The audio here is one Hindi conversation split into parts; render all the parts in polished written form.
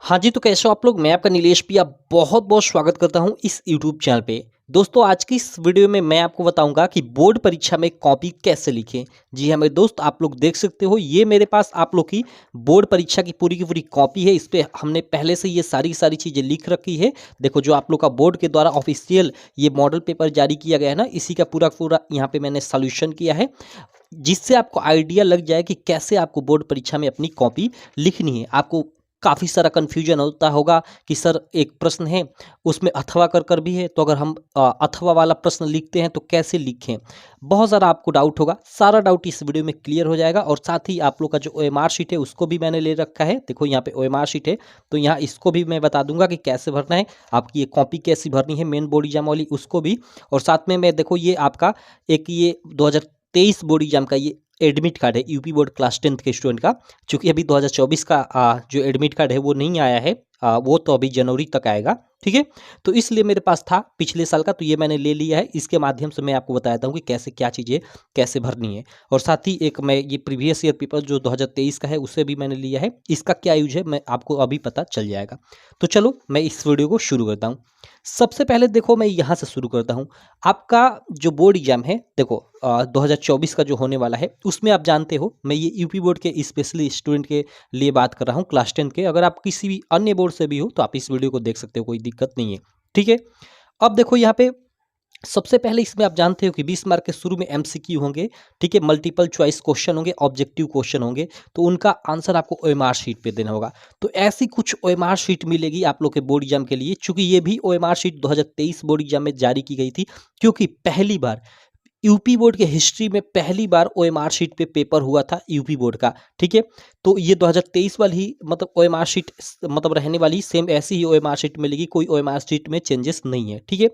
हाँ जी, तो कैसे हो आप लोग? मैं आपका नीलेश भी आप बहुत-बहुत स्वागत करता हूँ इस यूट्यूब चैनल पे। दोस्तों, आज की इस वीडियो में मैं आपको बताऊँगा कि बोर्ड परीक्षा में कॉपी कैसे लिखें। जी हाँ, मेरे दोस्त आप लोग देख सकते हो ये मेरे पास आप लोग की बोर्ड परीक्षा की पूरी कॉपी है। इस पे हमने पहले से ये सारी की सारी चीज़ें लिख रखी है। देखो जो आप लोग का बोर्ड के द्वारा ऑफ़िशियल ये मॉडल पेपर जारी किया गया है ना, इसी का पूरा यहाँ पे मैंने सॉल्यूशन किया है। जिससे आपको आइडिया लग जाए कि कैसे आपको बोर्ड परीक्षा में अपनी कॉपी लिखनी है। आपको काफ़ी सारा कन्फ्यूजन होता होगा कि सर एक प्रश्न है उसमें अथवा कर भी है, तो अगर हम अथवा वाला प्रश्न लिखते हैं तो कैसे लिखें? बहुत सारा आपको डाउट होगा, सारा डाउट इस वीडियो में क्लियर हो जाएगा। और साथ ही आप लोग का जो ओएमआर शीट है उसको भी मैंने ले रखा है। देखो यहाँ पे ओएमआर शीट है, तो यहाँ इसको भी मैं बता दूंगा कि कैसे भरना है, आपकी ये कॉपी कैसी भरनी है मेन बोर्ड एग्जाम वाली उसको भी। और साथ में मैं देखो ये आपका एक ये 2023 बोर्ड एग्जाम का ये एडमिट कार्ड है यूपी बोर्ड क्लास 10th के स्टूडेंट का। चूंकि अभी 2024 का जो एडमिट कार्ड है वो नहीं आया है, वो तो अभी जनवरी तक आएगा। ठीक है, तो इसलिए मेरे पास था पिछले साल का, तो ये मैंने ले लिया है। इसके माध्यम से मैं आपको बताता हूँ कि कैसे क्या चीज़ें कैसे भरनी है। और साथ ही एक मैं ये प्रीवियस ईयर पेपर जो 2023 का है उसे भी मैंने लिया है। इसका क्या यूज है मैं आपको अभी पता चल जाएगा। तो चलो मैं इस वीडियो को शुरू करता हूँ। सबसे पहले देखो मैं यहाँ से शुरू करता हूँ। आपका जो बोर्ड एग्जाम है देखो 2024 का जो होने वाला है उसमें आप जानते हो मैं ये यूपी बोर्ड के स्पेशली स्टूडेंट के लिए बात कर रहा हूँ क्लास 10 के। अगर आप किसी भी अन्य बोर्ड से भी हो तो आप इस वीडियो को देख सकते हो, कोई दिक्कत नहीं है। ठीक है, अब देखो यहाँ पे सबसे पहले इसमें आप जानते हो कि 20 मार्क के शुरू में एमसीक्यू होंगे। ठीक है, मल्टीपल चॉइस क्वेश्चन होंगे, ऑब्जेक्टिव क्वेश्चन होंगे, तो उनका आंसर आपको ओएमआर शीट पे देना होगा। तो ऐसी कुछ ओएमआर शीट मिलेगी आप लोग के बोर्ड एग्जाम के लिए। चूंकि ये भी ओएमआर शीट 2023 बोर्ड एग्जाम में जारी की गई थी, क्योंकि पहली बार यूपी बोर्ड के हिस्ट्री में पहली बार ओएमआर शीट पे पेपर हुआ था यूपी बोर्ड का। ठीक है, तो ये 2023 वाली ही मतलब ओएमआर शीट मतलब रहने वाली सेम ऐसी ही ओएमआर शीट मिलेगी, कोई ओएमआर शीट में चेंजेस नहीं है। ठीक है,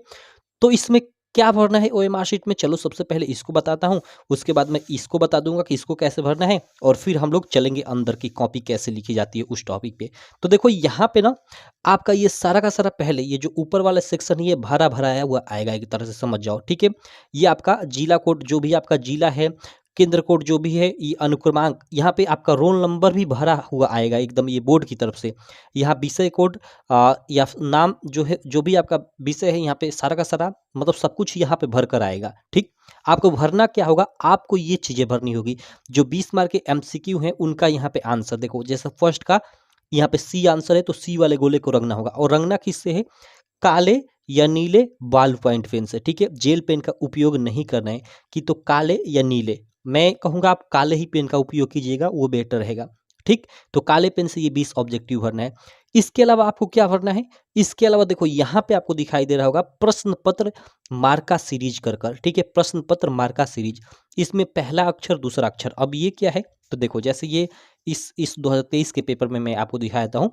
तो इसमें क्या भरना है ओएमआर शीट में, चलो सबसे पहले इसको बताता हूँ। उसके बाद मैं इसको बता दूंगा कि इसको कैसे भरना है, और फिर हम लोग चलेंगे अंदर की कॉपी कैसे लिखी जाती है उस टॉपिक पे। तो देखो यहाँ पे ना आपका ये सारा का सारा पहले ये जो ऊपर वाला सेक्शन ये भरा भराया हुआ आएगा, एक तरह से समझ जाओ। ठीक है, ये आपका जिला कोड जो भी आपका जिला है, केंद्र कोड जो भी है, ये अनुक्रमांक, यहाँ पे आपका रोल नंबर भी भरा हुआ आएगा एकदम ये बोर्ड की तरफ से। यहाँ विषय कोड या नाम जो है, जो भी आपका विषय है यहाँ पे सारा का सारा मतलब सब कुछ यहाँ पे भर कर आएगा। ठीक, आपको भरना क्या होगा, आपको ये चीजें भरनी होगी। जो 20 मार्क के एमसीक्यू हैं उनका यहाँ पे आंसर देखो, जैसे फर्स्ट का यहाँ पे सी आंसर है तो सी वाले गोले को रंगना होगा। और रंगना किससे है, काले या नीले बॉल पॉइंट पेन से। ठीक है, जेल पेन का उपयोग नहीं करना है कि तो काले या नीले, मैं कहूँगा आप काले ही पेन का उपयोग कीजिएगा, वो बेटर रहेगा। ठीक, तो काले पेन से ये 20 ऑब्जेक्टिव भरना है। इसके अलावा आपको क्या भरना है, इसके अलावा देखो यहाँ पे आपको दिखाई दे रहा होगा प्रश्न पत्र मार्का सीरीज कर। ठीक है, प्रश्न पत्र मार्का सीरीज, इसमें पहला अक्षर दूसरा अक्षर। अब ये क्या है, तो देखो जैसे ये इस 2023 के पेपर में मैं आपको दिखाता हूँ।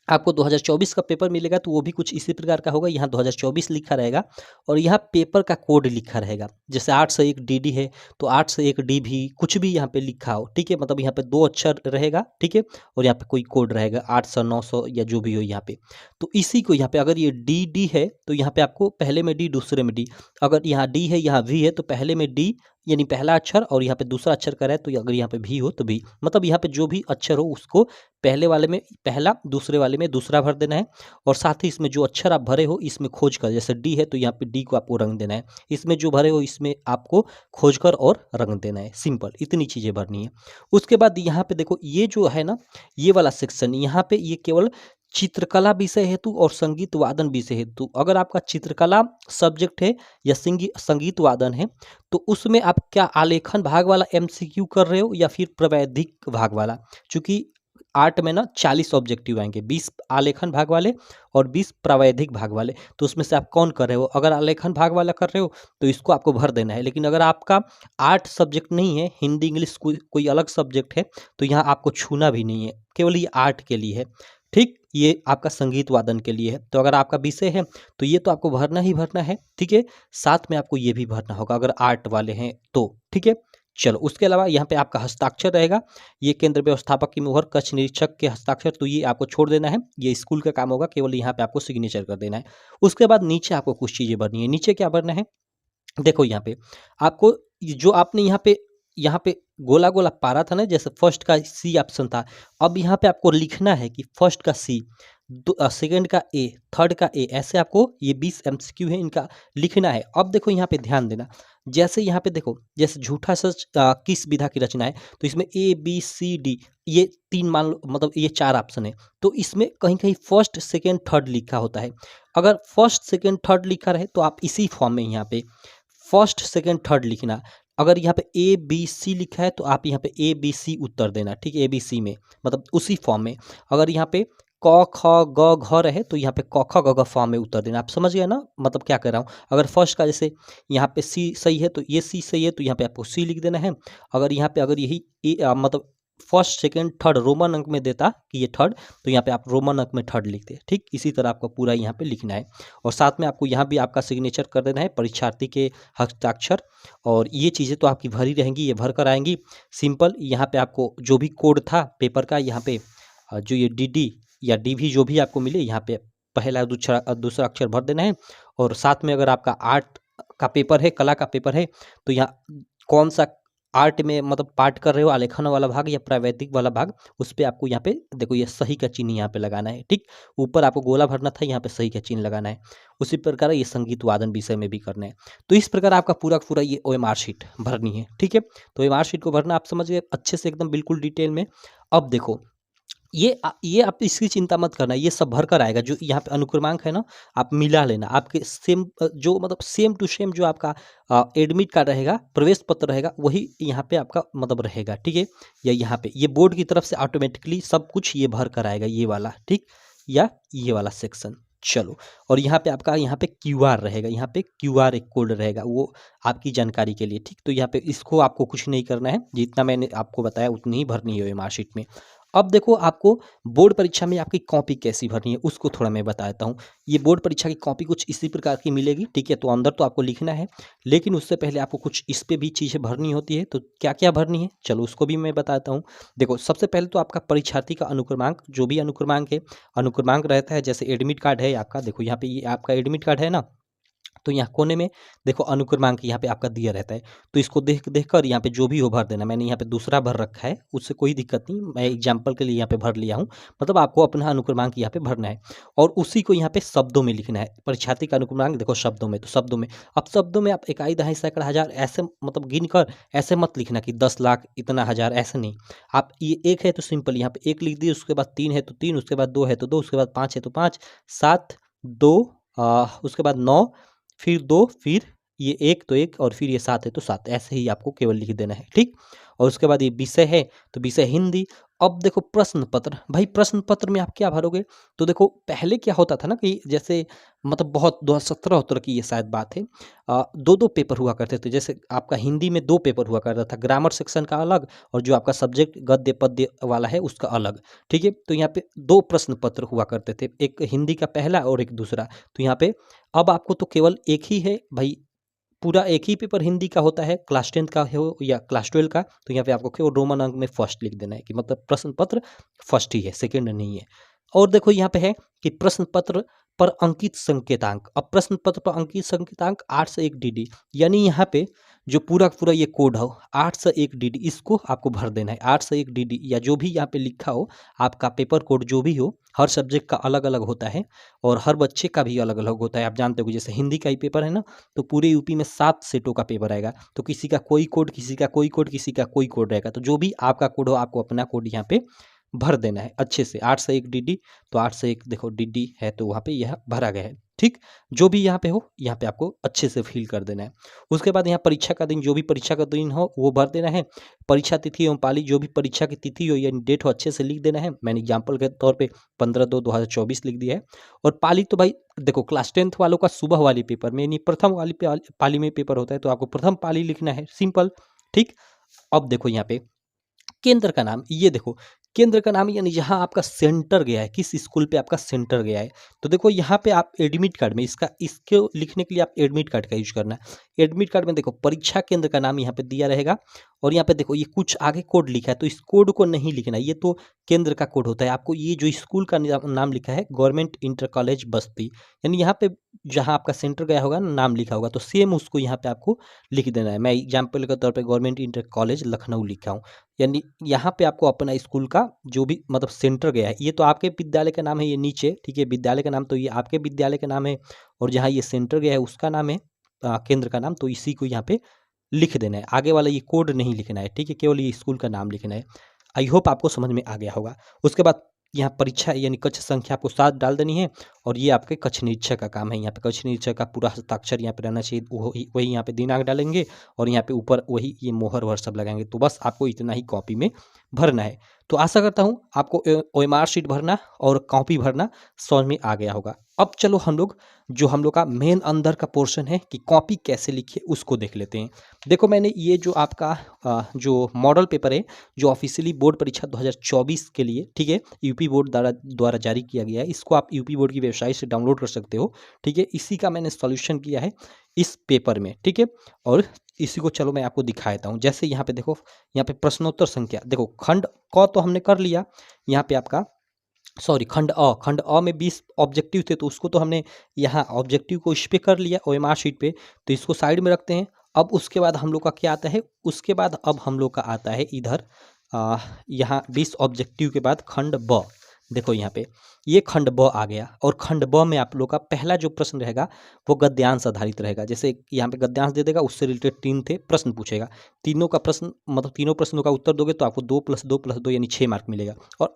आपको 2024 का पेपर मिलेगा तो वो भी कुछ इसी प्रकार का होगा। यहाँ 2024 लिखा रहेगा और यहाँ पेपर का कोड लिखा रहेगा। जैसे 8 से 1 डीडी है तो 8 से 1 डी भी कुछ भी यहाँ पे लिखा हो। ठीक है, मतलब यहाँ पे 2 अक्षर रहेगा। ठीक है, और यहाँ पे कोई कोड रहेगा 800 900 या जो भी हो यहाँ पे। तो इसी को यहाँ पे अगर ये डी डी है तो यहाँ पे आपको पहले में डी दूसरे में डी, अगर यहाँ डी है यहाँ वी है तो पहले में डी यानी पहला अक्षर, और यहाँ पे दूसरा अक्षर का है तो अगर यहाँ पे भी हो तो भी, मतलब यहाँ पे जो भी अक्षर हो उसको पहले वाले में पहला दूसरे वाले में दूसरा भर देना है। और साथ ही इसमें जो अक्षर आप भरे हो इसमें खोज कर, जैसे डी है तो यहाँ पे डी को आपको रंग देना है, इसमें जो भरे हो इसमें आपको खोज कर और रंग देना है। सिंपल इतनी चीज़ें भरनी है। उसके बाद यहाँ पे देखो ये जो है ना ये वाला सेक्शन, यहाँ पे ये केवल चित्रकला विषय हेतु और संगीत वादन विषय हेतु। अगर आपका चित्रकला सब्जेक्ट है या संगीत वादन है तो उसमें आप क्या आलेखन भाग वाला एमसीक्यू कर रहे हो या फिर प्रावैधिक भाग वाला। चूंकि आर्ट में ना 40 ऑब्जेक्टिव आएंगे, 20 आलेखन भाग वाले और 20 प्रावैधिक भाग वाले, तो उसमें से आप कौन कर रहे हो। अगर आलेखन भाग वाला कर रहे हो तो इसको आपको भर देना है। लेकिन अगर आपका आर्ट सब्जेक्ट नहीं है, हिंदी इंग्लिश कोई अलग सब्जेक्ट है, तो यहाँ आपको छूना भी नहीं है, केवल ये आर्ट के लिए है। ठीक, ये आपका संगीत वादन के लिए है। तो अगर आपका विषय है तो ये तो आपको भरना ही भरना है। ठीक है, साथ में आपको ये भी भरना होगा अगर आर्ट वाले हैं तो। ठीक है, चलो उसके अलावा यहाँ पे आपका हस्ताक्षर रहेगा, ये केंद्र व्यवस्थापक की मुहर, कक्ष निरीक्षक के हस्ताक्षर, तो ये आपको छोड़ देना है, ये स्कूल का काम होगा, केवल यहाँ पे आपको सिग्नेचर कर देना है। उसके बाद नीचे आपको कुछ चीज़ें भरनी है। नीचे क्या भरना है, देखो यहाँ पे आपको जो आपने यहाँ पे यहाँ पे गोला गोला पारा था ना, जैसे फर्स्ट का सी ऑप्शन था। अब यहाँ पे आपको लिखना है कि फर्स्ट का सी, सेकंड का ए, थर्ड का ए, ऐसे आपको ये 20 एमसीक्यू है इनका लिखना है। अब देखो यहाँ पे ध्यान देना, जैसे यहाँ पे देखो, जैसे झूठा सच किस विधा की रचना है, तो इसमें ए बी सी डी ये तीन मान लो, मतलब ये चार ऑप्शन है। तो इसमें कहीं कहीं फर्स्ट सेकेंड थर्ड लिखा होता है। अगर फर्स्ट सेकेंड थर्ड लिखा रहे तो आप इसी फॉर्म में यहाँ पे फर्स्ट सेकेंड थर्ड लिखना। अगर यहाँ पे ए बी सी लिखा है तो आप यहाँ पे ए बी सी उत्तर देना, ठीक है, ए बी सी में, मतलब उसी फॉर्म में। अगर यहाँ पे क ख ग घ रहे तो यहाँ पे क ख ग घ फॉर्म में उत्तर देना। आप समझ गए ना, मतलब क्या कर रहा हूँ। अगर फर्स्ट का जैसे यहाँ पे सी सही है तो ये सी सही है, तो यहाँ पे आपको सी लिख देना है। अगर यहाँ पे अगर यही मतलब फर्स्ट सेकेंड थर्ड रोमन अंक में देता कि ये थर्ड, तो यहाँ पे आप रोमन अंक में थर्ड लिखते, ठीक। इसी तरह आपको पूरा यहाँ पे लिखना है, और साथ में आपको यहाँ भी आपका सिग्नेचर कर देना है, परीक्षार्थी के हस्ताक्षर। और ये चीज़ें तो आपकी भरी रहेंगी, ये भर कर आएंगी सिंपल। यहाँ पे आपको जो भी कोड था पेपर का, यहाँ पे जो ये डी या डी जो भी आपको मिले, यहाँ पे पहला दूसरा अक्षर भर देना है। और साथ में अगर आपका आर्ट का पेपर है, कला का पेपर है, तो यहाँ कौन सा आर्ट में मतलब पार्ट कर रहे हो, आलेखन वाला भाग या प्रावैधिक वाला भाग, उस पर आपको यहाँ पे देखो ये सही का चिन्ह यहाँ पे लगाना है, ठीक। ऊपर आपको गोला भरना था, यहाँ पे सही का चिन्ह लगाना है। उसी प्रकार ये संगीत वादन विषय में भी करना है। तो इस प्रकार आपका पूरा पूरा ये OMR शीट भरनी है, ठीक है। तो OMR शीट को भरना आप समझ गए अच्छे से, एकदम बिल्कुल डिटेल में। अब देखो ये आप इसकी चिंता मत करना, ये सब भर कर आएगा। जो यहाँ पे अनुक्रमांक है ना, आप मिला लेना, आपके सेम जो मतलब सेम टू सेम जो आपका एडमिट कार्ड रहेगा, प्रवेश पत्र रहेगा, वही यहाँ पे आपका मतलब रहेगा, ठीक है। या यहाँ पे ये बोर्ड की तरफ से ऑटोमेटिकली सब कुछ ये भर कर आएगा, ये वाला, ठीक, या ये वाला सेक्शन। चलो, और यहाँ पे आपका यहाँ पे QR रहेगा, यहाँ पे QR एक कोड रहेगा, वो आपकी जानकारी के लिए, ठीक। तो यहाँ पे इसको आपको कुछ नहीं करना है, जितना मैंने आपको बताया उतनी ही भरनी है मार्कशीट में। अब देखो आपको बोर्ड परीक्षा में आपकी कॉपी कैसी भरनी है उसको थोड़ा मैं बता देता हूँ। ये बोर्ड परीक्षा की कॉपी कुछ इसी प्रकार की मिलेगी, ठीक है। तो अंदर तो आपको लिखना है, लेकिन उससे पहले आपको कुछ इस पे भी चीज़ें भरनी होती है। तो क्या क्या भरनी है, चलो उसको भी मैं बताता हूँ। देखो, सबसे पहले तो आपका परीक्षार्थी का अनुक्रमांक, जो भी अनुक्रमांक है, अनुक्रमांक रहता है। जैसे एडमिट कार्ड है आपका, देखो यहाँ पे ये आपका एडमिट कार्ड है ना, तो यहाँ कोने में देखो अनुक्रमांक यहाँ पे आपका दिया रहता है। तो इसको देख कर यहाँ पे जो भी हो भर देना। मैंने यहाँ पे दूसरा भर रखा है, उससे कोई दिक्कत नहीं, मैं एग्जाम्पल के लिए यहाँ पे भर लिया हूँ। मतलब आपको अपना अनुक्रमांक यहाँ पे भरना है, और उसी को यहाँ पे शब्दों में लिखना है। परीक्षार्थी का अनुक्रमांक देखो शब्दों में, तो शब्दों में, अब शब्दों में आप इकाई दहाई सैकड़ा हज़ार ऐसे मतलब गिन कर ऐसे मत लिखना कि 10 लाख इतना हज़ार, ऐसे नहीं। आप ये एक है तो सिंपल यहाँ पे एक लिख दिए, उसके बाद 3 है तो 3, उसके बाद 2 है तो 2, उसके बाद 5 है तो 5, 7 2 उसके बाद 9, फिर 2, फिर ये 1 तो 1, और फिर ये 7 है तो 7, ऐसे ही आपको केवल लिख देना है, ठीक। और उसके बाद ये विषय है तो विषय हिंदी। अब देखो प्रश्न पत्र, भाई प्रश्न पत्र में आप क्या भरोगे। तो देखो पहले क्या होता था ना कि जैसे मतलब बहुत 2017 की ये शायद बात है, दो दो पेपर हुआ करते थे। जैसे आपका हिंदी में 2 पेपर हुआ करता था, ग्रामर सेक्शन का अलग, और जो आपका सब्जेक्ट गद्य पद्य वाला है उसका अलग, ठीक है। तो यहाँ पे 2 प्रश्न पत्र हुआ करते थे, एक हिंदी का पहला और एक दूसरा। तो यहाँ पे अब आपको तो केवल एक ही है भाई, पूरा एक ही पेपर हिंदी का होता है, क्लास 10 का हो या क्लास 12 का। तो यहाँ पे आपको केवल रोमन अंक में फर्स्ट लिख देना है, कि मतलब प्रश्न पत्र फर्स्ट ही है, सेकंड नहीं है। और देखो यहाँ पे है कि प्रश्न पत्र पर अंकित संकेतांक। अब प्रश्न पत्र पर अंकित संकेतांक 8 से 1 DD, यानी यहाँ पे जो पूरा पूरा ये कोड हो 8 से 1 DD, इसको आपको भर देना है। 8 से 1 DD या जो भी यहाँ पे लिखा हो, आपका पेपर कोड जो भी हो, हर सब्जेक्ट का अलग अलग होता है, और हर बच्चे का भी अलग अलग होता है। आप जानते हो, जैसे हिंदी का ही पेपर है ना, तो पूरे यूपी में 7 सेटों का पेपर आएगा। तो किसी का कोई कोड, किसी का कोई कोड, किसी का कोई कोड रहेगा। तो जो भी आपका कोड हो, आपको अपना कोड यहाँ पे भर देना है अच्छे से। 8 से 1 DD, तो 8 से 1 देखो DD है, तो वहाँ पे यह भरा गया है, ठीक। जो भी यहाँ पे हो, यहाँ पे आपको अच्छे से फिल कर देना है। उसके बाद यहाँ परीक्षा का दिन, जो भी परीक्षा का दिन हो वो भर देना है। परीक्षा तिथि एवं पाली, जो भी परीक्षा की तिथि हो यानी डेट हो, अच्छे से लिख देना है। मैंने एग्जाम्पल के तौर पे 15/2/2024 लिख दिया है। और पाली तो भाई देखो, क्लास 10th वालों का सुबह वाली पेपर में, यानी प्रथम वाली पाली में पेपर होता है, तो आपको प्रथम पाली लिखना है, सिंपल, ठीक। अब देखो यहाँ पे केंद्र का नाम, ये देखो केंद्र का नाम यानी जहाँ आपका सेंटर गया है, किस स्कूल पे आपका सेंटर गया है। तो देखो यहाँ पे आप एडमिट कार्ड में इसको लिखने के लिए आप एडमिट कार्ड का यूज करना है। एडमिट कार्ड में देखो परीक्षा केंद्र का नाम यहाँ पे दिया रहेगा और यहाँ पे देखो ये कुछ आगे कोड लिखा है, तो इस कोड को नहीं लिखना है, ये तो केंद्र का कोड होता है। आपको ये जो स्कूल का नाम लिखा है गवर्नमेंट इंटर कॉलेज बस्ती, यानी यहाँ पे जहाँ आपका सेंटर गया होगा नाम लिखा होगा, तो सेम उसको यहाँ पे आपको लिख देना है। मैं एग्जाम्पल के तौर पे गवर्नमेंट इंटर कॉलेज लखनऊ लिखा हूँ, यानी यहाँ पे आपको अपना स्कूल का जो भी मतलब सेंटर गया है, ये तो आपके विद्यालय का नाम है, ये नीचे ठीक है विद्यालय का नाम, तो ये आपके विद्यालय का नाम है, और जहाँ ये सेंटर गया है उसका नाम है केंद्र का नाम, तो इसी को यहाँ पे लिख देना है। आगे वाला ये कोड नहीं लिखना है, ठीक है, केवल ये स्कूल का नाम लिखना है। आई होप आपको समझ में आ गया होगा। उसके बाद यहाँ परीक्षा यानी कक्ष संख्या आपको 7 डाल देनी है, और ये आपके कक्ष निरीक्षक का काम है। यहाँ पे कक्ष निरीक्षक का पूरा हस्ताक्षर यहाँ पे रहना चाहिए, वही यहाँ पे दिनांक डालेंगे और यहाँ पे ऊपर वही ये मोहर वोहर सब लगाएंगे। तो बस आपको इतना ही कॉपी में भरना है। तो आशा करता हूँ आपको OMR शीट भरना और कॉपी भरना समझ में आ गया होगा। अब चलो हम लोग जो हम लोग का मेन अंदर का पोर्शन है कि कॉपी कैसे लिखे उसको देख लेते हैं। देखो मैंने ये जो आपका जो मॉडल पेपर है जो ऑफिशियली बोर्ड परीक्षा 2024 के लिए ठीक है यूपी बोर्ड द्वारा जारी किया गया है, इसको आप यूपी बोर्ड की वेबसाइट से डाउनलोड कर सकते हो, ठीक है। इसी का मैंने सॉल्यूशन किया है इस पेपर में, ठीक है। और इसी को चलो मैं आपको दिखा देता हूँ। जैसे यहाँ पे देखो, यहाँ पे प्रश्नोत्तर संख्या देखो, खंड क तो हमने कर लिया, यहाँ पे आपका सॉरी खंड अ में 20 ऑब्जेक्टिव थे, तो उसको तो हमने यहाँ ऑब्जेक्टिव को इस पे कर लिया OMR शीट पे, तो इसको साइड में रखते हैं। अब उसके बाद हम लोग का क्या आता है, उसके बाद अब हम लोग का आता है इधर यहाँ 20 ऑब्जेक्टिव के बाद खंड ब। देखो यहाँ पे ये खंड ब आ गया, और खंड ब में आप लोग का पहला जो प्रश्न रहेगा वो गद्यांश आधारित रहेगा। जैसे यहाँ पे गद्यांश दे देगा, उससे रिलेटेड 3 थे प्रश्न पूछेगा, तीनों का प्रश्न मतलब तीनों प्रश्नों का उत्तर दोगे तो आपको 2+2+2 यानी 6 मार्क मिलेगा। और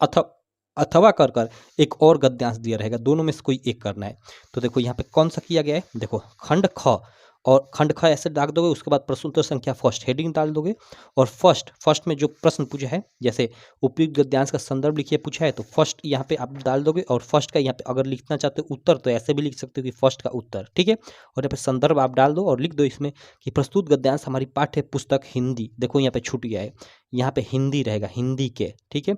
अथवा कर कर एक और गद्यांश दिया रहेगा, दोनों में से कोई एक करना है। तो देखो यहाँ पे कौन सा किया गया है, देखो खंड ख, और खंड ख ऐसे डाल दोगे, उसके बाद प्रश्नोत्तर संख्या फर्स्ट हेडिंग डाल दोगे, और फर्स्ट में जो प्रश्न पूछा है, जैसे उपयुक्त गद्यांश का संदर्भ लिखिए पूछा है, तो फर्स्ट यहाँ पे आप डाल दोगे, और फर्स्ट का यहाँ पे अगर लिखना चाहते हो उत्तर तो ऐसे भी लिख सकते हो कि फर्स्ट का उत्तर, ठीक है। और यहाँ पे संदर्भ आप डाल दो और लिख दो इसमें कि प्रस्तुत गद्यांश हमारी पाठ्य पुस्तक हिंदी, देखो यहाँ पे छूट गया है, यहाँ पे हिंदी रहेगा, हिंदी के, ठीक है,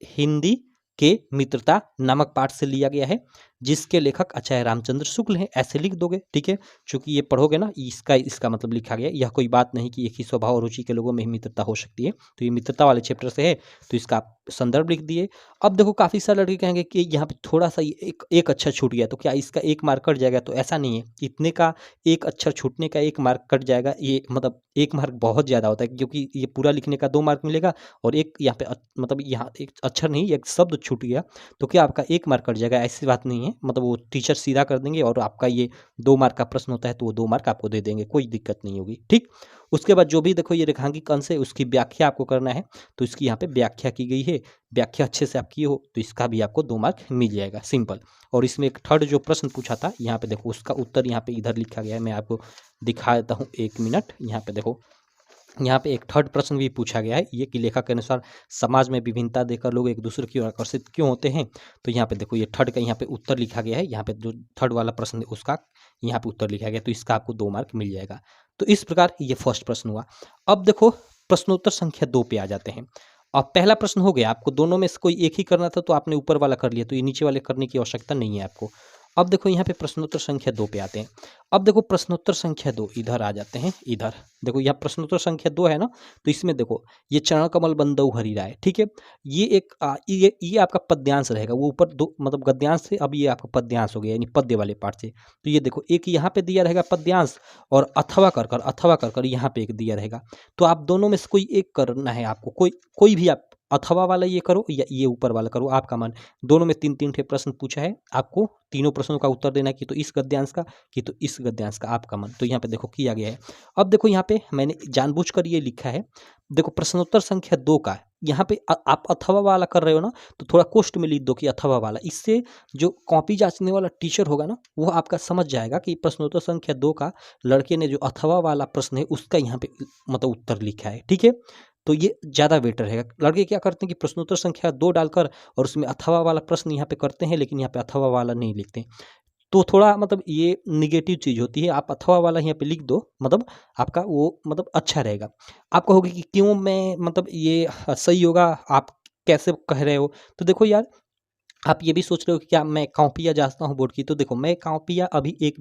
हिंदी के मित्रता नामक पाठ से लिया गया है, जिसके लेखक आचार्य रामचंद्र शुक्ल हैं, ऐसे लिख दोगे, ठीक है। चूंकि ये पढ़ोगे ना, इसका मतलब लिखा गया, यह कोई बात नहीं कि एक ही स्वभाव और रुचि के लोगों में ही मित्रता हो सकती है, तो ये मित्रता वाले चैप्टर से है, तो इसका आप संदर्भ लिख दिए। अब देखो काफी सारे लड़के कहेंगे कि यहाँ पे थोड़ा सा एक अक्षर छूट गया, तो क्या इसका 1 मार्क कट जाएगा, तो ऐसा नहीं है। इतने का एक अक्षर छूटने का 1 मार्क कट जाएगा, ये मतलब 1 मार्क बहुत ज्यादा होता है, क्योंकि ये पूरा लिखने का 2 मार्क मिलेगा, और एक यहाँ पे मतलब यहाँ एक अक्षर नहीं, एक शब्द छूट गया तो क्या आपका 1 मार्क कट जाएगा, ऐसी बात नहीं है। मतलब वो टीचर सीधा कर देंगे, और आपका ये 2 मार्क का प्रश्न होता है तो वो 2 मार्क आपको दे देंगे, कोई दिक्कत नहीं होगी, ठीक। उसके बाद जो भी देखो ये रेखांकित अंश है उसकी व्याख्या आपको करना है, तो इसकी यहाँ पे व्याख्या की गई है, व्याख्या अच्छे से आप किए हो तो इसका भी आपको 2 मार्क मिल जाएगा, सिंपल। और इसमें एक थर्ड जो प्रश्न पूछा था, यहाँ पे देखो उसका उत्तर यहाँ पे इधर लिखा गया है, मैं आपको दिखा देता हूँ 1 मिनट। यहाँ पे देखो, यहाँ पे एक थर्ड प्रश्न भी पूछा गया है, ये कि लेखक के अनुसार समाज में विभिन्नता देखकर लोग एक दूसरे की ओर आकर्षित क्यों होते हैं। तो यहाँ पे देखो ये थर्ड का यहाँ पे उत्तर लिखा गया है, यहाँ पे जो थर्ड वाला प्रश्न है उसका यहाँ पे उत्तर लिखा गया, तो इसका आपको 2 मार्क मिल जाएगा। तो इस प्रकार ये फर्स्ट प्रश्न हुआ। अब देखो प्रश्नोत्तर संख्या 2 पे आ जाते हैं। अब पहला प्रश्न हो गया, आपको दोनों में से कोई एक ही करना था, तो आपने ऊपर वाला कर लिया, तो ये नीचे वाले करने की आवश्यकता नहीं है आपको। अब देखो यहाँ पे प्रश्नोत्तर संख्या 2 पे आते हैं। अब देखो प्रश्नोत्तर संख्या 2 इधर आ जाते हैं, इधर देखो यहाँ प्रश्नोत्तर संख्या 2 है ना, तो इसमें देखो ये चरण कमल बंदऊ हरि राय, ठीक है। ये एक ये आपका पद्यांश रहेगा, वो ऊपर 2 मतलब गद्यांश से अब ये आपका पद्यांश हो गया, यानी पद्य वाले पाठ से। तो ये देखो एक यहाँ पे दिया रहेगा पद्यांश, और अथवा कर कर यहाँ पे एक दिया रहेगा, तो आप दोनों में से कोई एक करना है आपको, कोई भी आप अथवा वाला ये करो या ये ऊपर वाला करो, आपका मन। दोनों में 3-3 ठे प्रश्न पूछा है, आपको तीनों प्रश्नों का उत्तर देना है, कि तो इस गद्यांश का, कि तो इस गद्यांश का, आपका मन। तो यहाँ पे देखो किया गया है। अब देखो यहाँ पे मैंने जानबूझकर ये लिखा है, देखो प्रश्नोत्तर संख्या 2 का यहाँ पे आप अथवा वाला कर रहे हो ना, तो थोड़ा कोष्ट में लिख दो कि अथवा वाला, इससे जो कॉपी जांचने वाला टीचर होगा ना, वो आपका समझ जाएगा कि प्रश्नोत्तर संख्या 2 का लड़के ने जो अथवा वाला प्रश्न है उसका यहाँ पे मतलब उत्तर लिखा है, ठीक है। तो ये ज़्यादा बेटर रहेगा। लड़के क्या करते हैं कि प्रश्नोत्तर संख्या 2 डालकर और उसमें अथवा वाला प्रश्न यहाँ पे करते हैं, लेकिन यहाँ पे अथवा वाला नहीं लिखते, तो थोड़ा मतलब ये निगेटिव चीज़ होती है। आप अथवा वाला यहाँ पे लिख दो, मतलब आपका वो मतलब अच्छा रहेगा। आप कहोगे कि क्यों मैं मतलब ये सही होगा, आप कैसे कह रहे हो? तो देखो यार, आप ये भी सोच रहे हो कि क्या मैं कॉपियाँ जाँचता हूँ बोर्ड की, तो देखो मैं कॉपियाँ अभी एक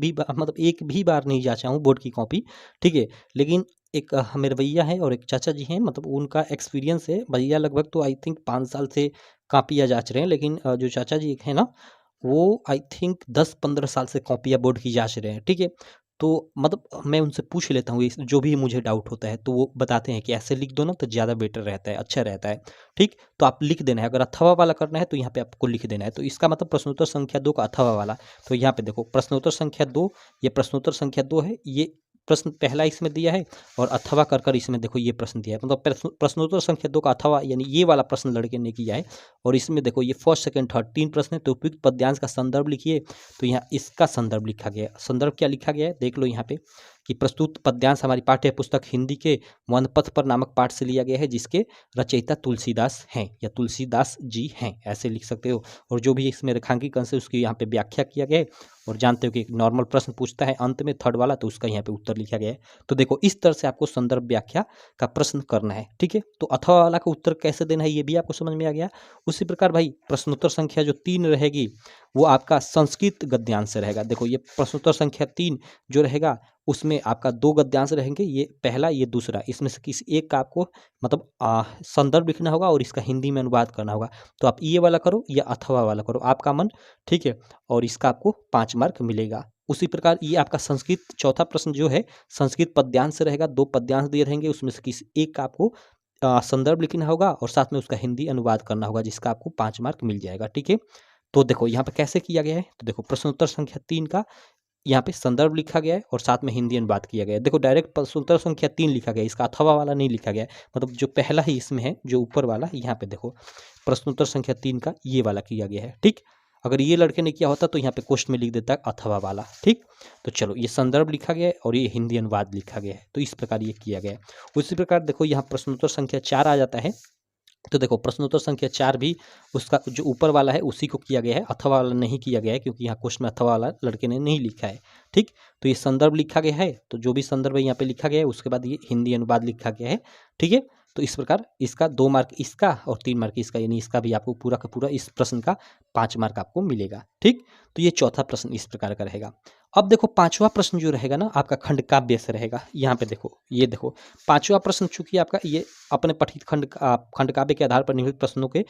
भी बार नहीं जाँचा हूँ बोर्ड की कॉपी, ठीक है? लेकिन एक मेरे भैया हैं और एक चाचा जी हैं, मतलब उनका एक्सपीरियंस है। भैया लगभग तो आई थिंक 5 साल से कॉपियाँ जाँच रहे हैं, लेकिन जो चाचा जी एक हैं ना, वो आई थिंक 10-15 साल से कॉपियाँ बोर्ड की जाँच रहे हैं, ठीक है? तो मतलब मैं उनसे पूछ लेता हूँ, इस जो भी मुझे डाउट होता है, तो वो बताते हैं कि ऐसे लिख दो ना तो ज़्यादा बेटर रहता है, अच्छा रहता है, ठीक? तो आप लिख देना है, अगर अथवा वाला करना है तो यहाँ पे आपको लिख देना है। तो इसका मतलब प्रश्नोत्तर संख्या 2 का अथवा वाला। तो यहाँ पे देखो प्रश्नोत्तर संख्या 2, ये प्रश्नोत्तर संख्या 2 है, ये प्रश्न पहला इसमें दिया है और अथवा कर इसमें देखो ये प्रश्न दिया है, मतलब प्रश्नोत्तर संख्या 2 का अथवा यानी ये वाला प्रश्न लड़के ने किया है। और इसमें देखो ये फर्स्ट सेकंड थर्ड 3 प्रश्न है, तो उपयुक्त पद्यांश का संदर्भ लिखिए। तो यहाँ इसका संदर्भ लिखा गया है। संदर्भ क्या लिखा गया है देख लो यहाँ पे, कि प्रस्तुत पद्यांश हमारी पाठ्य पुस्तक हिंदी के वनपथ पर नामक पाठ से लिया गया है, जिसके रचयिता तुलसीदास हैं या तुलसीदास जी हैं, ऐसे लिख सकते हो। और जो भी इसमें रेखांकित अंश है उसकी यहाँ पे व्याख्या किया गया है। और जानते हो कि एक नॉर्मल प्रश्न पूछता है अंत में थर्ड वाला, तो उसका यहाँ पे उत्तर लिखा गया है। तो देखो इस तरह से आपको संदर्भ व्याख्या का प्रश्न करना है, ठीक है? तो अथवा वाला का उत्तर कैसे देना है ये भी आपको समझ में आ गया। उसी प्रकार भाई प्रश्नोत्तर संख्या जो 3 रहेगी वो आपका संस्कृत गद्यांश से रहेगा। देखो ये प्रश्नोत्तर संख्या 3 जो रहेगा उसमें आपका 2 गद्यांश रहेंगे, ये पहला ये दूसरा, इसमें से किसी एक का आपको मतलब संदर्भ लिखना होगा और इसका हिंदी में अनुवाद करना होगा। तो आप ये वाला करो या अथवा वाला करो, आपका मन, ठीक है? और इसका आपको 5 मार्क मिलेगा। उसी प्रकार ये आपका संस्कृत चौथा प्रश्न जो है संस्कृत पद्यांश से रहेगा, 2 पद्यांश दिए रहेंगे, उसमें से किसी एक का आपको संदर्भ लिखना होगा और साथ में उसका हिंदी अनुवाद करना होगा, जिसका आपको 5 मार्क मिल जाएगा, ठीक है? तो देखो यहाँ पे कैसे किया गया है, तो देखो प्रश्नोत्तर संख्या 3 का यहाँ पे संदर्भ लिखा गया है और साथ में हिंदी अनुवाद किया गया है। देखो डायरेक्ट प्रश्नोत्तर संख्या 3 लिखा गया है, इसका अथवा वाला नहीं लिखा गया है, मतलब जो पहला ही इसमें है जो ऊपर वाला, यहाँ पे देखो प्रश्नोत्तर संख्या 3 का ये वाला किया गया है, ठीक? अगर ये लड़के ने किया होता तो यहाँ पे क्वेश्चन में लिख देता है अथवा वाला, ठीक? तो चलो ये संदर्भ लिखा गया है और ये हिंदी अनुवाद लिखा गया है, तो इस प्रकार ये किया गया है। उसी प्रकार देखो यहाँ प्रश्नोत्तर संख्या 4 आ जाता है। तो देखो प्रश्नोत्तर संख्या 4 भी उसका जो ऊपर वाला है उसी को किया गया है, अथवा वाला नहीं किया गया है, क्योंकि यहाँ क्वेश्चन में अथवा वाला लड़के ने नहीं लिखा है, ठीक? तो ये संदर्भ लिखा गया है, तो जो भी संदर्भ है यहाँ पे लिखा गया है, उसके बाद ये हिंदी अनुवाद लिखा गया है, ठीक है? तो इस प्रकार इसका 2 मार्क इसका और 3 मार्क इसका, यानी इसका भी आपको पूरा का पूरा इस प्रश्न का 5 मार्क आपको मिलेगा, ठीक? तो ये चौथा प्रश्न इस प्रकार का रहेगा। अब देखो पांचवा प्रश्न जो रहेगा ना आपका खंड काव्य से रहेगा। यहाँ पे देखो ये देखो पांचवा प्रश्न चूंकि आपका ये अपने पठित खंड काव्य के आधार पर निम्नलिखित प्रश्नों के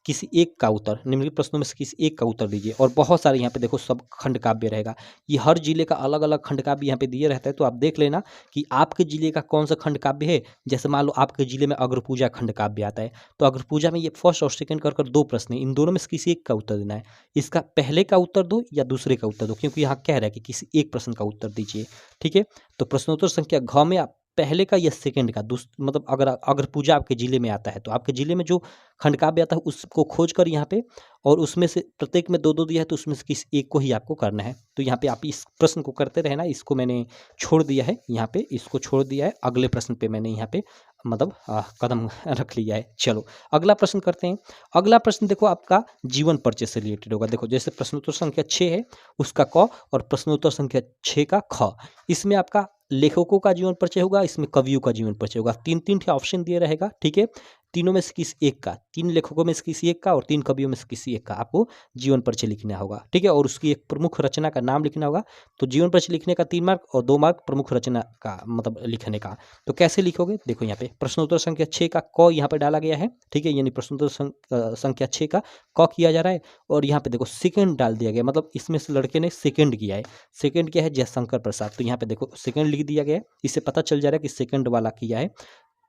किसी एक का उत्तर, निम्नलिखित प्रश्नों में से किसी एक का उत्तर दीजिए। और बहुत सारे यहाँ पे देखो सब खंड काव्य रहेगा, ये हर जिले का अलग अलग खंड काव्य यहाँ पे दिए रहता है। तो आप देख लेना कि आपके जिले का कौन सा खंड काव्य है। जैसे मान लो आपके जिले में अग्रपूजा खंड काव्य आता है, तो अग्रपूजा में ये फर्स्ट और सेकंड कर 2 प्रश्न है, इन दोनों में से किसी एक का उत्तर देना है। इसका पहले का उत्तर दो या दूसरे का उत्तर दो, क्योंकि यहाँ कह रहा है कि किसी एक प्रश्न का उत्तर दीजिए, ठीक है? तो प्रश्नोत्तर संख्या घ में आप पहले का या सेकंड का मतलब अगर पूजा आपके जिले में आता है तो आपके जिले में जो खंड काव्य आता है उसको खोज कर यहाँ पे, और उसमें से प्रत्येक में 2-2 दिया है, तो उसमें से किसी एक को ही आपको करना है। तो यहाँ पे आप इस प्रश्न को करते रहना, इसको मैंने छोड़ दिया है यहाँ पे, इसको छोड़ दिया है, अगले प्रश्न पे मैंने यहाँ पे मतलब कदम रख लिया है। चलो अगला प्रश्न करते हैं। अगला प्रश्न देखो आपका जीवन परिचय से रिलेटेड होगा। देखो जैसे प्रश्नोत्तर संख्या 6 है उसका क, और प्रश्नोत्तर संख्या 6 का ख। इसमें आपका लेखकों का जीवन परिचय होगा, इसमें कवियों का जीवन परिचय होगा। 3-3 ऑप्शन दिए रहेगा, ठीक है? तीनों में से किसी एक का, 3 लेखकों में से किसी एक का और 3 कवियों में से किसी एक का आपको जीवन परिचय लिखना होगा, ठीक है? और उसकी एक प्रमुख रचना का नाम लिखना होगा। तो जीवन परिचय लिखने का 3 मार्क और 2 मार्क प्रमुख रचना का मतलब लिखने का। तो कैसे लिखोगे देखो यहाँ पे प्रश्नोत्तर संख्या 6 का क यहाँ पे डाला गया है, ठीक है? यानी प्रश्नोत्तर संख्या 6 का क किया जा रहा है, और यहाँ पे देखो सेकंड डाल दिया गया, मतलब इसमें से लड़के ने सेकंड किया है। सेकंड क्या है? जयशंकर प्रसाद। तो यहाँ पे देखो सेकंड लिख दिया गया है, इससे पता चल जा रहा है कि सेकंड वाला किया है।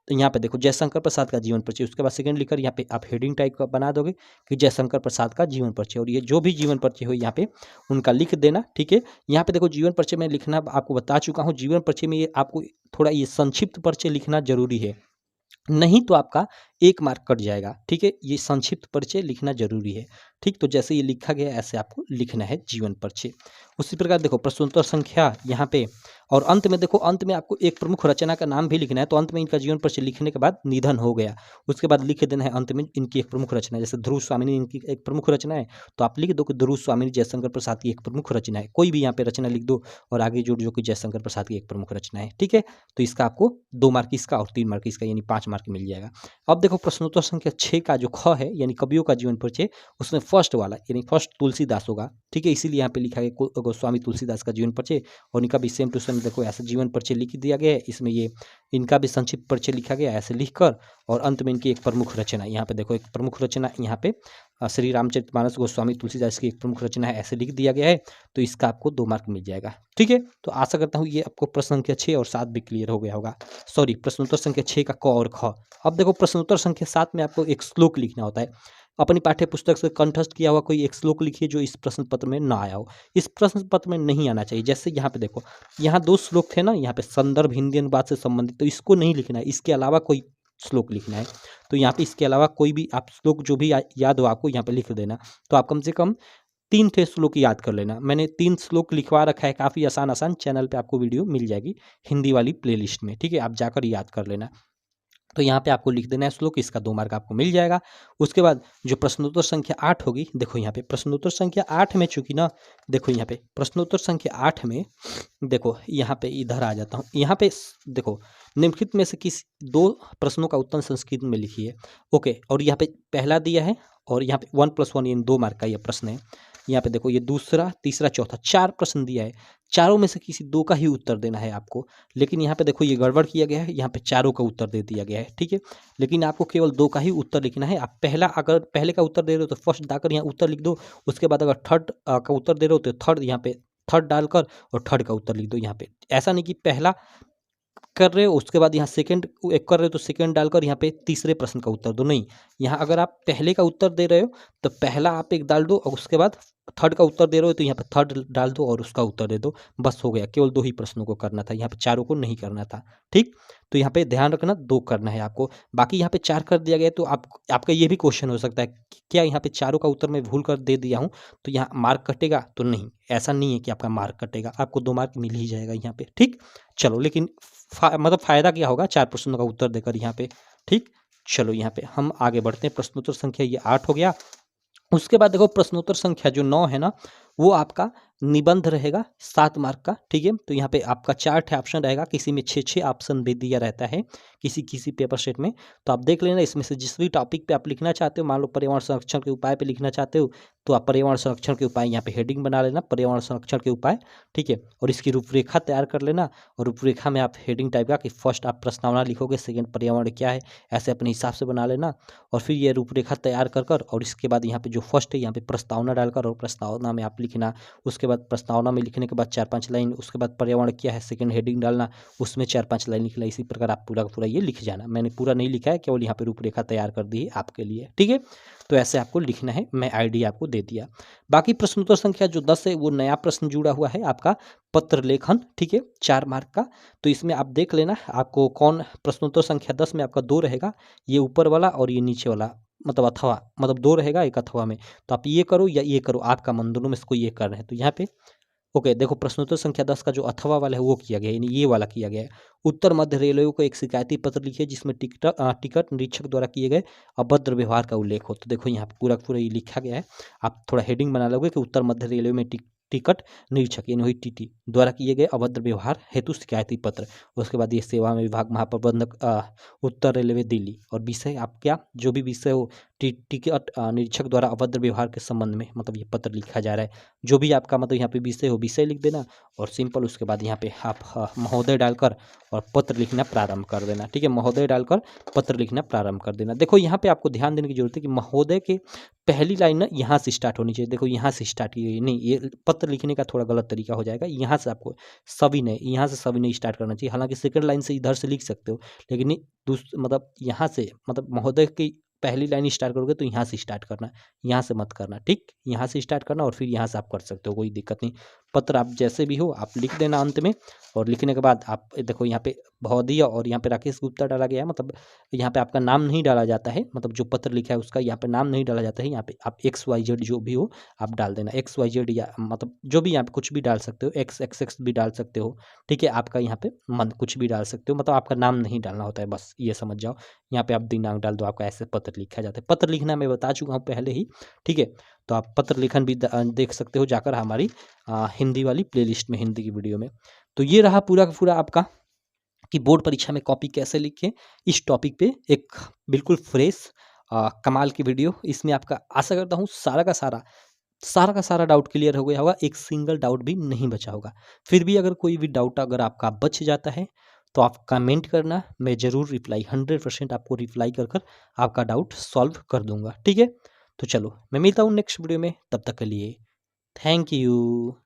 तो यहाँ पे देखो जयशंकर प्रसाद का जीवन परिचय, उसके बाद सेकंड लिखकर यहाँ पे आप हेडिंग टाइप का बना दोगे कि जयशंकर प्रसाद का जीवन परिचय, और ये जो भी जीवन परिचय हो यहाँ पे उनका लिख देना, ठीक है? यहाँ पे देखो जीवन परिचय में लिखना आपको बता चुका हूँ। जीवन परिचय में ये आपको थोड़ा ये संक्षिप्त परिचय लिखना जरूरी है, नहीं तो आपका 1 मार्क कट जाएगा, ठीक है? ये संक्षिप्त परिचय लिखना जरूरी है, ठीक? तो जैसे ये लिखा गया ऐसे आपको लिखना है जीवन परिचय। उसी प्रकार देखो प्रश्नोत्तर संख्या यहाँ पे, और अंत में देखो अंत में आपको एक प्रमुख रचना का नाम भी लिखना है। तो अंत में इनका जीवन परिचय लिखने के बाद निधन हो गया, उसके बाद लिख देना है अंत में इनकी एक प्रमुख रचना है। जैसे ध्रुव स्वामिनी इनकी एक प्रमुख रचना है, तो आप लिख दो कि ध्रुव स्वामिनी जयशंकर प्रसाद की एक प्रमुख रचना है। कोई भी यहाँ पे रचना लिख दो और आगे जोड़ जो कि जयशंकर प्रसाद की एक प्रमुख रचना है, ठीक है? तो इसका आपको 2 मार्क इसका और 3 मार्क इसका, यानी 5 मार्क मिल जाएगा। अब देखो देखो प्रश्नोत्तर संख्या 6 का जो ख है यानी कवियों का जीवन परिचय, उसमें फर्स्ट वाला यानी फर्स्ट तुलसीदास होगा, ठीक है। इसीलिए यहाँ पे लिखा गया गोस्वामी तुलसीदास का जीवन परिचय, और इनका भी सेम टू सेम देखो ऐसा जीवन परिचय लिख दिया गया है। इसमें ये इनका भी संक्षिप्त परिचय लिखा गया ऐसे लिखकर, और अंत में इनकी एक प्रमुख रचना, यहाँ पे देखो एक प्रमुख रचना यहाँ पे श्री रामचरितमानस गोस्वामी तुलसीदास की एक प्रमुख रचना है ऐसे लिख दिया गया है। तो इसका आपको 2 मार्क मिल जाएगा, ठीक है। तो आशा करता हूँ ये आपको प्रश्न संख्या 6 और 7 भी क्लियर हो गया होगा। सॉरी, प्रश्नोत्तर संख्या 6 का क और ख। अब देखो प्रश्नोत्तर संख्या 7 में आपको एक श्लोक लिखना होता है। अपनी पाठ्य पुस्तक से कंठस्थ किया हुआ कोई एक श्लोक लिखिए जो इस प्रश्न पत्र में ना आया हो, इस प्रश्न पत्र में नहीं आना चाहिए। जैसे यहाँ पे देखो, यहाँ 2 श्लोक थे ना, यहाँ पे संदर्भ हिंदी अनुवाद से संबंधित, तो इसको नहीं लिखना है, इसके अलावा कोई श्लोक लिखना है। तो यहाँ पे इसके अलावा कोई भी आप श्लोक जो भी याद हो आपको यहाँ पे लिख देना। तो आप कम से कम 3 थे श्लोक याद कर लेना। मैंने 3 श्लोक लिखवा रखा है, काफ़ी आसान चैनल पे आपको वीडियो मिल जाएगी हिंदी वाली प्लेलिस्ट में, ठीक है। आप जाकर याद कर लेना। तो यहाँ पे आपको लिख देना है श्लोक, इसका 2 मार्क आपको मिल जाएगा। उसके बाद जो प्रश्नोत्तर संख्या 8 होगी, देखो यहाँ पे प्रश्नोत्तर संख्या 8 में चूंकि ना, देखो यहाँ पे प्रश्नोत्तर संख्या 8 में देखो यहाँ पे इधर आ जाता हूँ। यहाँ पे देखो निम्नलिखित में से किस 2 प्रश्नों का उत्तर संस्कृत में लिखिए, ओके। और यहाँ पे पहला दिया है, और यहाँ पे 1+1 इन 2 मार्क का ये प्रश्न है। यहाँ पे देखो ये दूसरा, तीसरा, चौथा 4 प्रश्न दिया है, चारों में से किसी 2 का ही उत्तर देना है आपको। लेकिन यहाँ पे देखो ये गड़बड़ किया गया है, यहाँ पे चारों का उत्तर दे दिया गया है, ठीक है। लेकिन आपको केवल 2 का ही उत्तर लिखना है। आप अगर पहले का उत्तर दे रहे हो तो फर्स्ट डालकर यहाँ उत्तर लिख दो। उसके बाद अगर थर्ड का उत्तर दे रहे हो तो थर्ड यहाँ पे थर्ड डालकर और थर्ड का उत्तर लिख दो यहाँ पे। ऐसा नहीं कि पहला कर रहे हो उसके बाद यहाँ सेकंड एक कर रहे हो तो सेकंड डालकर यहाँ पे तीसरे प्रश्न का उत्तर दो, नहीं। यहाँ अगर आप पहले का उत्तर दे रहे हो तो पहला आप एक डाल दो, और उसके बाद थर्ड का उत्तर दे रहे हो तो यहाँ पे थर्ड डाल दो और उसका उत्तर दे दो, बस हो गया। केवल 2 ही प्रश्नों को करना था, यहाँ पे चारों को नहीं करना था, ठीक। तो यहाँ पे ध्यान रखना 2 करना है आपको। बाकी यहाँ पे 4 कर दिया गया तो आपका ये भी क्वेश्चन हो सकता है कि क्या यहाँ पे चारों का उत्तर मैं भूल कर दे दिया हूँ तो यहाँ मार्क कटेगा? तो नहीं, ऐसा नहीं है कि आपका मार्क कटेगा, आपको 2 मार्क मिल ही जाएगा यहाँ पे, ठीक। चलो, लेकिन मतलब फायदा क्या होगा 4 प्रश्नों का उत्तर देकर यहाँ पे, ठीक। चलो यहाँ पे हम आगे बढ़ते हैं। प्रश्नोत्तर संख्या ये 8 हो गया। उसके बाद देखो प्रश्नोत्तर संख्या जो 9 है ना, वो आपका निबंध रहेगा 7 मार्क का, ठीक है। तो यहाँ पे आपका 4 ऑप्शन रहेगा, किसी में 6 ऑप्शन दे दिया रहता है किसी पेपर सेट में। तो आप देख लेना इसमें से जिस भी टॉपिक पे आप लिखना चाहते हो, मान लो पर्यावरण संरक्षण के उपाय पे लिखना चाहते हो तो आप पर्यावरण संरक्षण के उपाय यहाँ पे हेडिंग बना लेना, पर्यावरण संरक्षण के उपाय, ठीक है। और इसकी रूपरेखा तैयार कर लेना, और रूपरेखा में आप हेडिंग टाइप का कि फर्स्ट आप प्रस्तावना लिखोगे, सेकंड पर्यावरण क्या है, ऐसे अपने हिसाब से बना लेना। और फिर ये रूपरेखा तैयार कर और इसके बाद यहाँ पे जो फर्स्ट है यहाँ पे प्रस्तावना डालकर, और प्रस्तावना में आप लिखना। उसके बाद प्रस्तावना में लिखने के बाद 4-5 लाइन, उसके बाद पर्यावरण क्या है सेकंड हेडिंग डालना, उसमें 4-5 लाइन लिखना। इसी प्रकार आप पूरा का पूरा ये लिख जाना। मैंने पूरा नहीं लिखा है, केवल यहाँ पे रूपरेखा तैयार कर दी है आपके लिए, ठीक है। तो ऐसे आपको लिखना है, मैं आइडिया आपको दे दिया। बाकी प्रश्नोत्तर संख्या जो 10 है वो नया प्रश्न जुड़ा हुआ है आपका पत्र लेखन, ठीक है, 4 मार्क का। तो इसमें आप देख लेना आपको कौन प्रश्नोत्तर संख्या 10 में आपका 2 रहेगा, ये ऊपर वाला और ये नीचे वाला, मतलब अथवा, मतलब 2 रहेगा एक अथवा में। तो आप ये करो या ये करो, आपका मन, दोनों में से कोई ये कर रहे हैं। तो यहाँ पे ओके, देखो प्रश्नोत्तर संख्या 10 का जो अथवा वाला है वो किया गया है, यानी ये वाला किया गया है। उत्तर मध्य रेलवे को एक शिकायती पत्र लिखिए जिसमें टिकट निरीक्षक द्वारा किए गए अभद्र व्यवहार का उल्लेख हो। तो देखो यहाँ पे पूरा पूरा ये लिखा गया है, आप थोड़ा हेडिंग बना लोगे कि उत्तर मध्य रेलवे में टिकट निरीक्षक यानी वही टीटी द्वारा किए गए अभद्र व्यवहार हेतु शिकायती पत्र। उसके बाद ये सेवा में विभाग महाप्रबंधक उत्तर रेलवे दिल्ली, और विषय आप क्या जो भी विषय हो टिकट निरीक्षक द्वारा अभद्र व्यवहार के संबंध में, मतलब ये पत्र लिखा जा रहा है। जो भी आपका मतलब यहाँ पे विषय हो विषय लिख देना, और सिंपल उसके बाद यहाँ पे आप महोदय डालकर और पत्र लिखना प्रारंभ कर देना, ठीक है। महोदय डालकर पत्र लिखना प्रारंभ कर देना। देखो यहाँ पे आपको ध्यान देने की जरूरत है कि महोदय के पहली लाइन ना यहाँ से स्टार्ट होनी चाहिए। देखो यहाँ से स्टार्ट की गई नहीं, ये पत्र लिखने का थोड़ा गलत तरीका हो जाएगा। यहाँ से आपको यहाँ से सविनय स्टार्ट करना चाहिए। हालांकि सेकंड लाइन से इधर से लिख सकते हो, लेकिन मतलब यहाँ से, मतलब महोदय की पहली लाइन स्टार्ट करोगे तो यहाँ से स्टार्ट करना, यहाँ से मत करना, ठीक। यहाँ से स्टार्ट करना और फिर यहाँ से आप कर सकते हो, कोई दिक्कत नहीं। पत्र आप जैसे भी हो आप लिख देना अंत में, और लिखने के बाद आप देखो यहाँ पे भौदिया और यहाँ पे राकेश गुप्ता डाला गया है, मतलब यहाँ पे आपका नाम नहीं डाला जाता है, मतलब जो पत्र लिखा है उसका यहाँ पे नाम नहीं डाला जाता है। यहाँ पे आप XYZ जो भी हो आप डाल देना, XYZ, या मतलब जो भी यहाँ पे कुछ भी डाल सकते हो, XX भी डाल सकते हो, ठीक है। आपका यहाँ पे मन कुछ भी डाल सकते हो, मतलब आपका नाम नहीं डालना होता है, बस ये समझ जाओ। यहाँ पे आप दिनांक डाल दो, आपका ऐसे पत्र लिखा जाता है। पत्र लिखना मैं बता चुका हूँ पहले ही, ठीक है। तो आप पत्र लेखन भी देख सकते हो जाकर हमारी हिंदी वाली प्लेलिस्ट में, हिंदी की वीडियो में। तो ये रहा पूरा का पूरा आपका कि बोर्ड परीक्षा में कॉपी कैसे लिखें, इस टॉपिक पे एक बिल्कुल फ्रेश कमाल की वीडियो। इसमें आपका आशा करता हूँ सारा का सारा डाउट क्लियर हो गया होगा, एक सिंगल डाउट भी नहीं बचा होगा। फिर भी अगर कोई भी डाउट अगर आपका बच जाता है तो आप कमेंट करना, मैं ज़रूर रिप्लाई 100% आपको रिप्लाई कर कर आपका डाउट सॉल्व कर दूंगा। ठीक है, तो चलो मैं मिलता हूँ नेक्स्ट वीडियो में, तब तक के लिए थैंक यू।